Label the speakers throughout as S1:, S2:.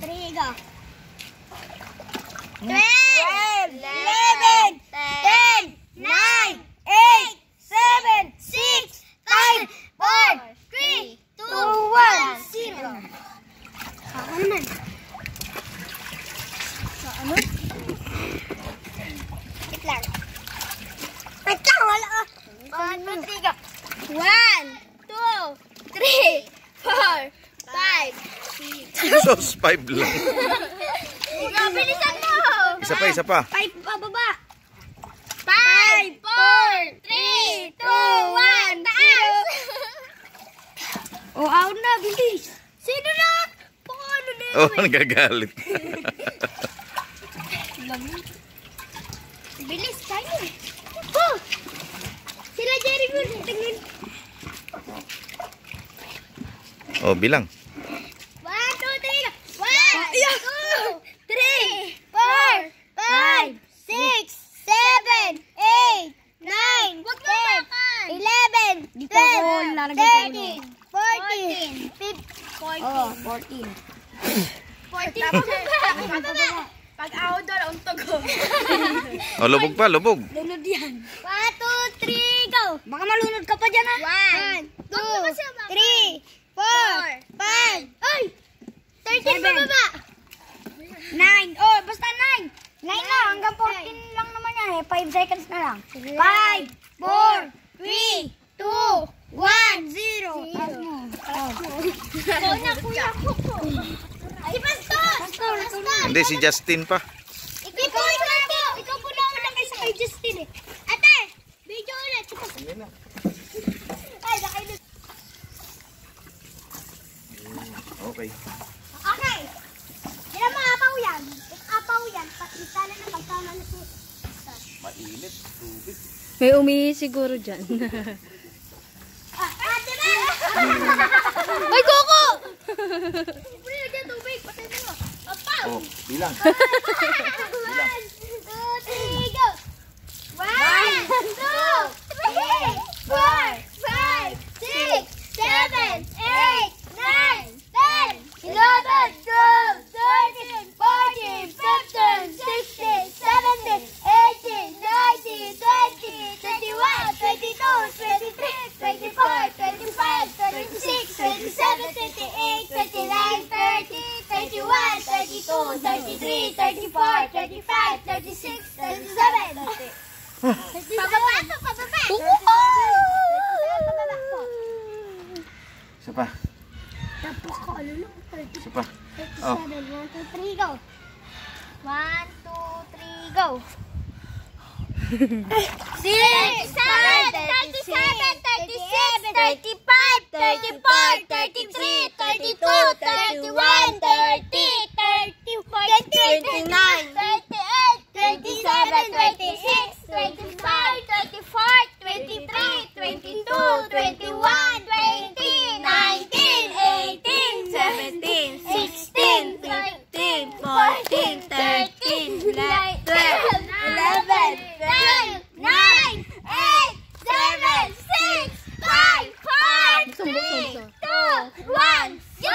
S1: 3, go. 12, 11, 10, 9, 8, 7, 6, 5, 4, 3, 2, 1, 0. Ako naman. So, ano? Wait lang. Wait lang, wala ka. 1, 2, 3, go. 1, 2, 3, 4, 5, 6.
S2: Sos, 5 lang.
S1: Bilisan mo!
S2: Isa pa.
S1: 5 pababa. 5, 4, 3, 2, 1, taas! Out na, bilis. Sino na? Paano na yun?
S2: Oh, nagagalit.
S1: Bilis, tayo. Oh! Sila Jerry mo, tingin.
S2: Oh, bilang.
S1: 1, 2, 3, 1, 2, 3, 4, 5, 6, 7, 8, 9, 10, 11, 12, 13, 14, 15, 14. Pag outdoor, untog ko.
S2: Oh, lubog pa, lubog.
S1: Lunod yan. 1, 2, 3, go! Baka malunod ka pa dyan, ha? 1, 2, 3, 4, 5, ay! 13 bababa! 9, oh, basta 9! 9 na, hanggang 14 lang naman yan, eh. 5 seconds na lang. 5, 4, 3, 2, 1, 0. Kuya ko po. Ay, Pastor!
S2: Hindi, si Justin pa.
S1: Ikaw po na ulang kaysa kay Justin, eh. Ate, video ulit. Ay, nakainis.
S2: Okay.
S1: Okay. Yan ang mga apaw yan. Apaw yan. Pagkala na pagkala na si...
S2: Mainit, tubig.
S3: May umihi siguro dyan.
S1: Ate na!
S3: Ay, Coco!
S1: Pwede na dyan tubig. Patay na mo. Apaw!
S2: Oh, bilang.
S1: 1, 2, 3, go! 1, 2, 3, 4, 5, 6, 7, 8, 9, 10, 11, 12, 13, 14, 15, 16, 17, 18, 19, 20, 21, 22, 23, 24, 25, 26, 27, 28, 29, 30, 31, 32, 33, 34, 35, 36, 37, 30. Pababa to, pababa! Pababa po.
S2: Isa pa.
S1: Napaka-alulong.
S2: Isa pa. Oh.
S1: 1, 2, 3, go. 1, 2, 3, go. 6, 7, 37, 36, 35, 34, 33, 32, 31, 30, 30, 29, 38, 27, 26, 25, 24, 23, 22, 21, 20, 19, 18, 17, 16, 15, 14, 13, 12, 11, 12, 9, 8, 7, 6, 5, 4, 3, 2, 1, 0.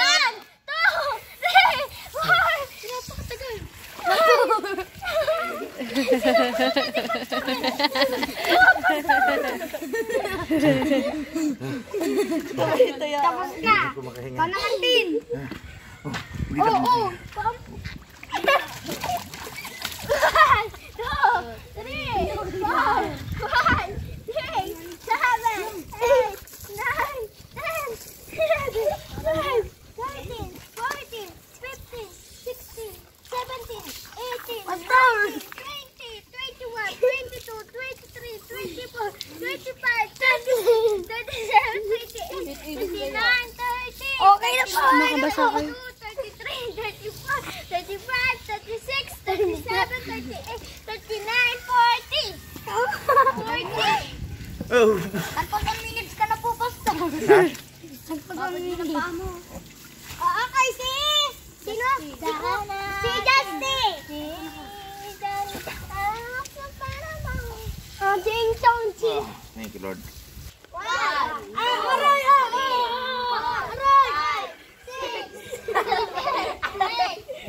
S1: Tapos na. Panakantin. Oo. 29, 30. Okay na po.
S3: Makabasa kayo.
S1: 33, 34, 35, 36, 37, 38, 39, 40. 40.
S2: Oh.
S1: Tagpag minutes ka na po, Pastor.
S2: Ha?
S1: Tagpag minutes pa mo. Okay, sino? Si Justin. Jing Chong Chi.
S2: Thank you, Lord.
S1: Aray! 6, 7, 8, 9, 10,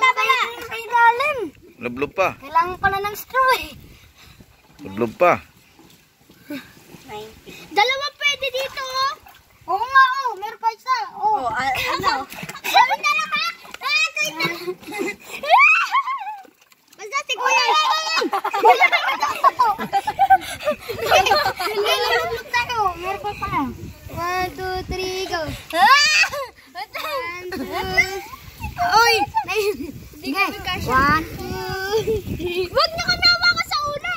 S1: babala. Sa ilalim.
S2: Lublob pa.
S1: Kailangan pala ng straw eh.
S2: Lublob pa.
S1: Dalawa pwede dito, oh. Oo nga, oh. Meron pa isa. Oh, ano? Sabi na lang, ha? Basta si Kuya. Nalulog tayo. Meron pa pala. 1, 2, 3, go. 1, 2, Uy! Sige. 1, 2, 3. Huwag na kanawa ka sa ulo.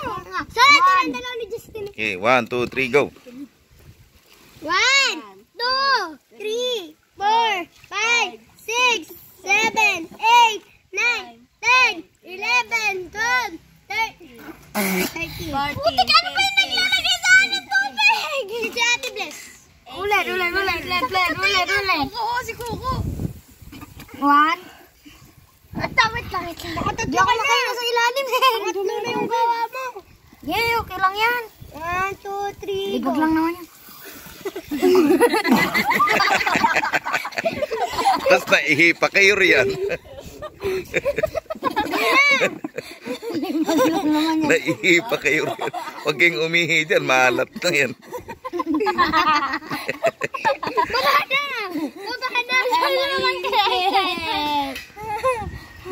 S1: Sana ito ang dalaw ni Justin.
S2: Okay, 1, 2, 3, go.
S1: 1, 2, 3, 4, 5, 6, 7, 8, 9, 10, 11, 12, 13, 14, 15, 16, 17, 18, 19, 20, 21, 22, 23, 24, 25, 26, 27, 28, 29, 30. Puti ka na ba yung naglalagay sa akin tubig? Si Ate Bless. Ulit.
S3: Oo, si Coco.
S1: 1. Wait lang. Baka tatlo ka na kayo sa ilalim eh. Tatlo na yung gawa mo. Yeah, okay lang yan. 1, 2, 3, Ligog lang naman yan.
S2: Tapos naihi pa kayo riyan. Naihi pa kayo riyan. Huwag kayong umihi dyan. Maalat na yan.
S1: Baka na. Salo naman kayo.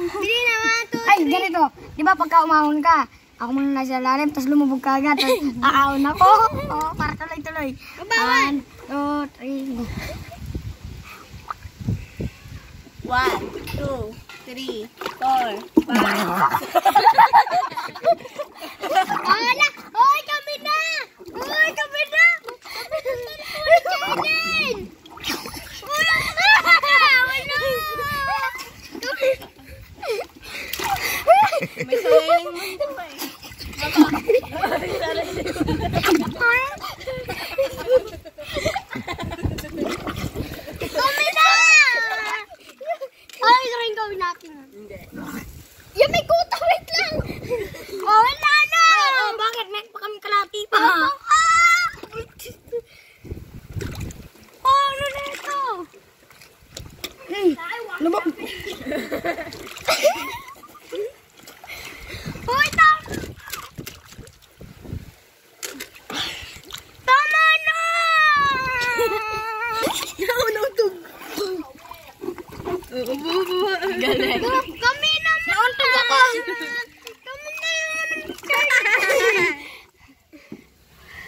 S1: Bili na, 1, 2, 3. Ay, ganito. Di ba pagka umahon ka, ako muna nasa lalim, tapos lumubog ka agad, tapos aahon ako. Oo, para tuloy-tuloy. 1, 2, 3, go.
S3: 1, 2, 3, 4, 5.
S1: Wala! Hoy, kami na! Hoy, kami na! Kami na! Wala!
S3: May sariling mundo pa eh.
S1: Kami na! Ay, ito rin gawin natin. Hindi. Yan, may kuta. Wait lang. Oh, wala na. Oh, bakit? May pa kami kalati pa. Oh, ano na ito? Lumok. Hoy, tama na!
S3: Naunutog. Galing.
S1: Kami na! Nauntog ako! Kami na yun!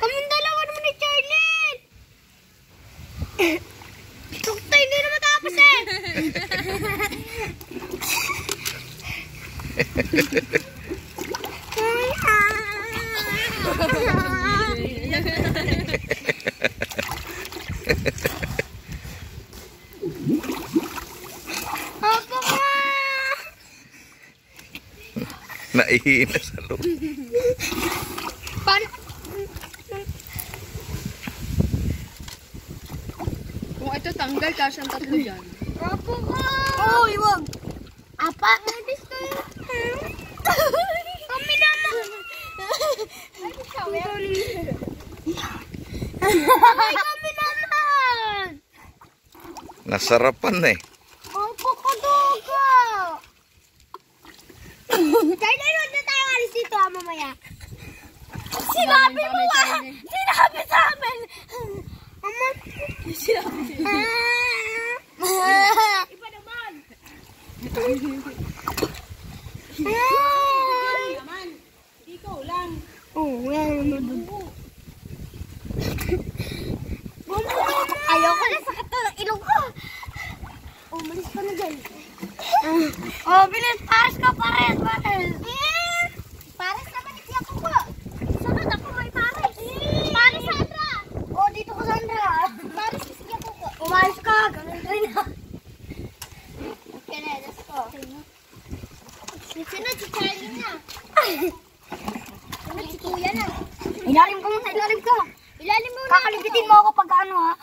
S1: Kami dalawa naman ni Charlie! Tukta, hindi na matapos eh! Opo ka!
S2: Naihi na sa loob.
S1: Paano?
S3: Kung ito tanggal, kasi ang tatlo dyan.
S1: Opo ka! Oo, iwag! Apa? Kami naman! Ay, kami naman!
S2: Nasarapan na eh.
S1: Opo ka, Doga! Kaya huwag na tayo alis dito, mamaya. Sinabi mo ba? Sinabi sa amin! Mama? Sinabi. Iba naman! Ikaw lang. Oo, wala naman. Oh, bilis. Pares ka, pares. Pares naman siya ko po. Sunod ako may pares. Pares, Sandra. Oh, dito ko, Sandra. Pares siya ko po. Umalis ka. Ganun rin na. Okay na, let's go. Sunod si Charlie na. Sunod si Kuya na. Ilalim ko muna, ilalim ko. Ilalim mo na. Kakalipitin mo ako pag ano ha.